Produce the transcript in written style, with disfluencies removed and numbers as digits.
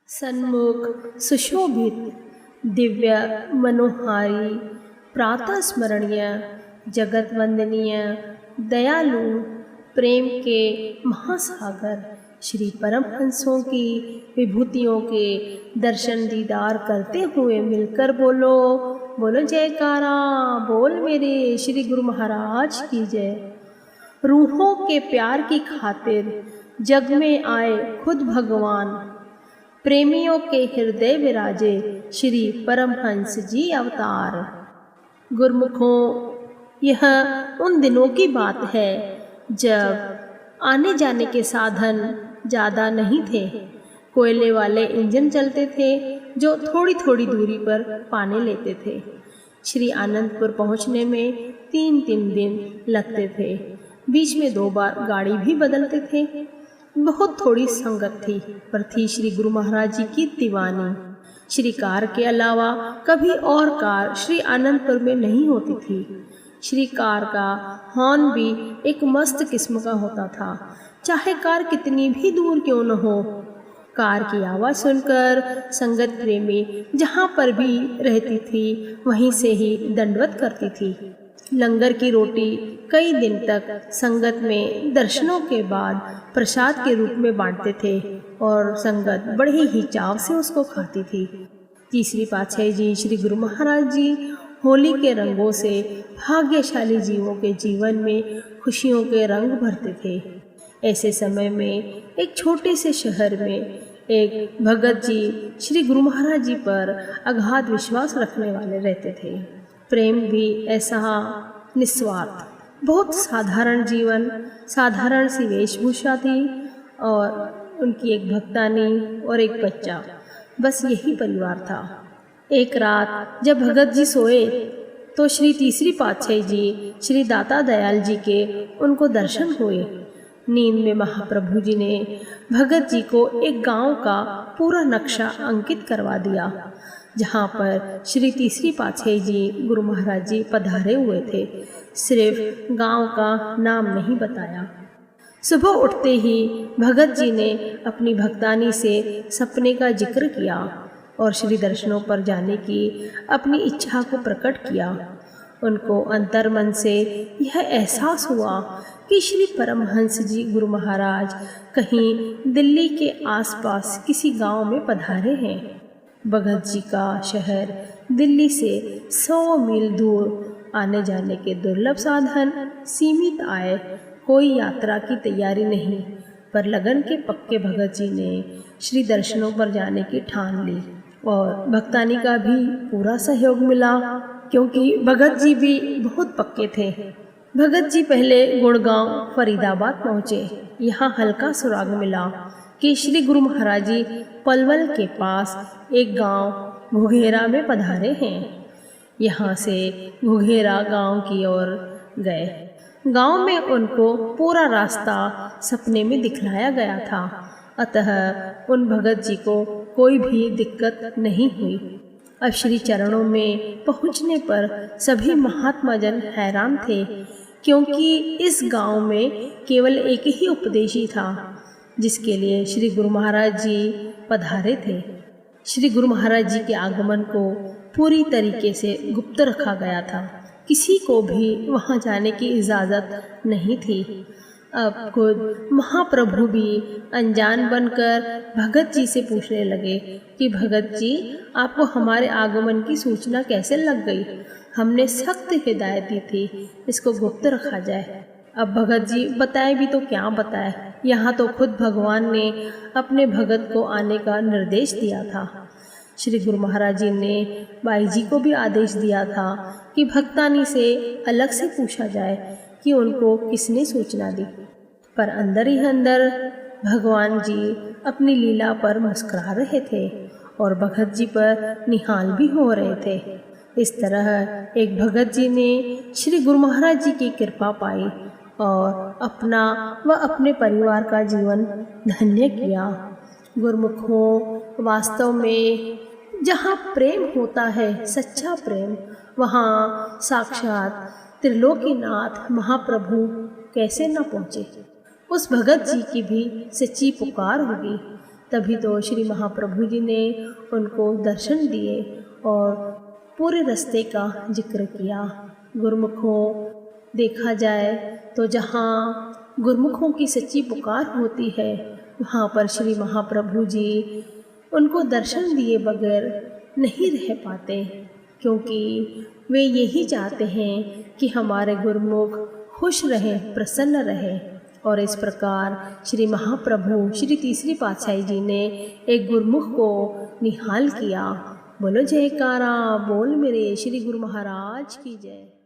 सन्मुख सुशोभित दिव्य मनोहारी प्रातः स्मरणीय जगत वंदनीय दयालु प्रेम के महासागर श्री परमहंसों की विभूतियों के दर्शन दीदार करते हुए मिलकर बोलो बोलो जयकारा बोल मेरे श्री गुरु महाराज की जय। रूहों के प्यार की खातिर जग में आए खुद भगवान, प्रेमियों के हृदय विराजे श्री परमहंस जी अवतार। गुरमुखों, यह उन दिनों की बात है जब आने जाने के साधन ज़्यादा नहीं थे। कोयले वाले इंजन चलते थे जो थोड़ी थोड़ी दूरी पर पानी लेते थे। श्री आनंदपुर पहुंचने में 3-3 दिन लगते थे। बीच में 2 बार गाड़ी भी बदलते थे। बहुत थोड़ी संगत थी, पर थी श्री गुरु महाराज जी की दीवानी। श्री कार के अलावा कभी और कार श्री आनंदपुर में नहीं होती थी। श्री कार का हॉर्न भी एक मस्त किस्म का होता था, चाहे कार कितनी भी दूर क्यों न हो। कार की आवाज़ सुनकर संगत प्रेमी जहाँ पर भी रहती थी वहीं से ही दंडवत करती थी। लंगर की रोटी कई दिन तक संगत में दर्शनों के बाद प्रसाद के रूप में बांटते थे और संगत बड़े ही चाव से उसको खाती थी। तीसरी पातशाही जी श्री गुरु महाराज जी होली के रंगों से भाग्यशाली जीवों के जीवन में खुशियों के रंग भरते थे। ऐसे समय में एक छोटे से शहर में एक भगत जी श्री गुरु महाराज जी पर अगाध विश्वास रखने वाले रहते थे। प्रेम भी ऐसा निस्वार्थ, बहुत साधारण जीवन, साधारण सी वेशभूषा थी और उनकी एक भक्तानी और एक बच्चा, बस यही परिवार था। एक रात जब भगत जी सोए तो श्री तीसरी पातशाही जी श्री दाता दयाल जी के उनको दर्शन हुए। नींद में महाप्रभु जी ने भगत जी को एक गांव का पूरा नक्शा अंकित करवा दिया, जहाँ पर श्री तीसरी पातशाही जी गुरु महाराज जी पधारे हुए थे। सिर्फ गांव का नाम नहीं बताया। सुबह उठते ही भगत जी ने अपनी भक्तानी से सपने का जिक्र किया और श्री दर्शनों पर जाने की अपनी इच्छा को प्रकट किया। उनको अंतर्मन से यह एहसास हुआ कि श्री परमहंस जी गुरु महाराज कहीं दिल्ली के आसपास किसी गांव में पधारे हैं। भगत जी का शहर दिल्ली से 100 मील दूर, आने जाने के दुर्लभ साधन, सीमित आय, कोई यात्रा की तैयारी नहीं, पर लगन के पक्के भगत जी ने श्री दर्शनों पर जाने की ठान ली और भक्तानी का भी पूरा सहयोग मिला, क्योंकि भगत जी भी बहुत पक्के थे। भगत जी पहले गुड़गांव फरीदाबाद पहुँचे। यहाँ हल्का सुराग मिला कि श्री गुरु महाराज जी पलवल के पास एक गांव घुघेरा में पधारे हैं। यहाँ से घुघेरा गांव की ओर गए। गांव में उनको पूरा रास्ता सपने में दिखलाया गया था, अतः उन भगत जी को कोई भी दिक्कत नहीं हुई। अब श्री चरणों में पहुँचने पर सभी महात्मा जन हैरान थे, क्योंकि इस गांव में केवल एक ही उपदेशी था जिसके लिए श्री गुरु महाराज जी पधारे थे। श्री गुरु महाराज जी के आगमन को पूरी तरीके से गुप्त रखा गया था। किसी को भी वहां जाने की इजाज़त नहीं थी। अब खुद महाप्रभु भी अनजान बनकर भगत जी से पूछने लगे कि भगत जी, आपको हमारे आगमन की सूचना कैसे लग गई? हमने सख्त हिदायत दी थी इसको गुप्त रखा जाए। अब भगत जी बताए भी तो क्या बताए, यहाँ तो खुद भगवान ने अपने भगत को आने का निर्देश दिया था। श्री गुरु महाराज जी ने बाई जी को भी आदेश दिया था कि भक्तानी से अलग से पूछा जाए कि उनको किसने सूचना दी, पर अंदर ही अंदर भगवान जी अपनी लीला पर मुस्कुरा रहे थे और भगत जी पर निहाल भी हो रहे थे। इस तरह एक भगत जी ने श्री गुरु महाराज जी की कृपा पाई और अपना व अपने परिवार का जीवन धन्य किया। गुरुमुखों, वास्तव में जहाँ प्रेम होता है, सच्चा प्रेम, वहाँ साक्षात त्रिलोकीनाथ महाप्रभु कैसे न पहुँचे। उस भगत जी की भी सच्ची पुकार होगी तभी तो श्री महाप्रभु जी ने उनको दर्शन दिए और पूरे रास्ते का जिक्र किया। गुरुमुखों, देखा जाए तो जहाँ गुरुमुखों की सच्ची पुकार होती है वहाँ पर श्री महाप्रभु जी उनको दर्शन दिए बगैर नहीं रह पाते, क्योंकि वे यही चाहते हैं कि हमारे गुरुमुख खुश रहें, प्रसन्न रहें। और इस प्रकार श्री महाप्रभु श्री तीसरी पातशाही जी ने एक गुरुमुख को निहाल किया। बोलो जयकारा, बोल मेरे श्री गुरु महाराज की जय।